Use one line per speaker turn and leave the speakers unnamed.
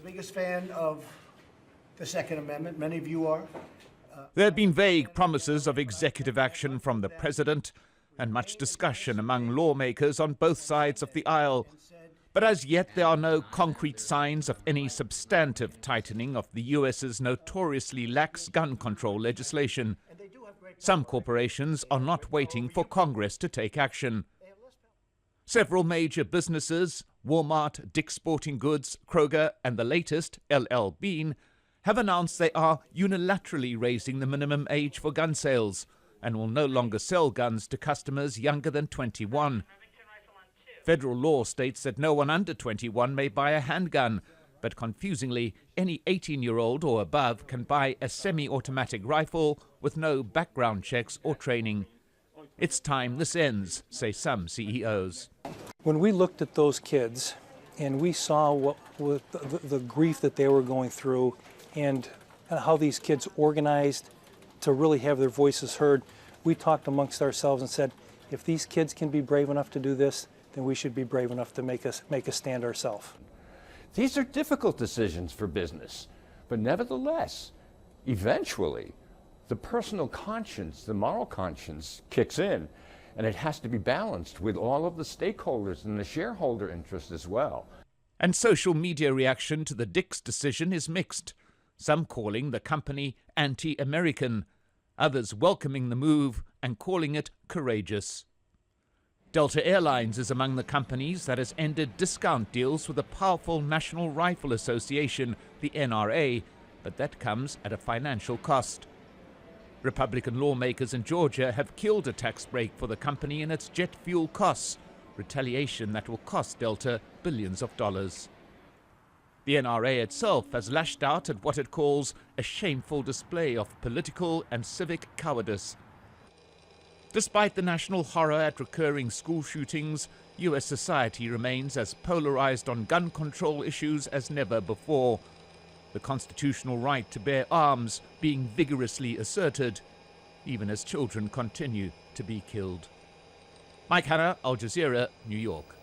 biggest fan of the Second Amendment. Many of you are.
There have been vague promises of executive action from the president and much discussion among lawmakers on both sides of the aisle. But as yet, there are no concrete signs of any substantive tightening of the U.S.'s notoriously lax gun control legislation. Some corporations are not waiting for Congress to take action. Several major businesses, Walmart, Dick's Sporting Goods, Kroger, and the latest, LL Bean, have announced they are unilaterally raising the minimum age for gun sales and will no longer sell guns to customers younger than 21. Federal law states that no one under 21 may buy a handgun, but confusingly, any 18-year-old or above can buy a semi-automatic rifle with no background checks or training. It's time this ends, say some CEOs.
When we looked at those kids and we saw the grief that they were going through and how these kids organized to really have their voices heard, we talked amongst ourselves and said, if these kids can be brave enough to do this, then we should be brave enough to make a stand ourselves.
These are difficult decisions for business, but nevertheless, eventually, the personal conscience, the moral conscience kicks in, and it has to be balanced with all of the stakeholders and the shareholder interest as well.
And social media reaction to the Dick's decision is mixed, some calling the company anti-American, others welcoming the move and calling it courageous. Delta Airlines is among the companies that has ended discount deals with the powerful National Rifle Association, the NRA, but that comes at a financial cost. Republican lawmakers in Georgia have killed a tax break for the company in its jet fuel costs, retaliation that will cost Delta billions of dollars. The NRA itself has lashed out at what it calls a shameful display of political and civic cowardice. Despite the national horror at recurring school shootings, U.S. society remains as polarized on gun control issues as never before. The constitutional right to bear arms being vigorously asserted, even as children continue to be killed. Mike Hanna, Al Jazeera, New York.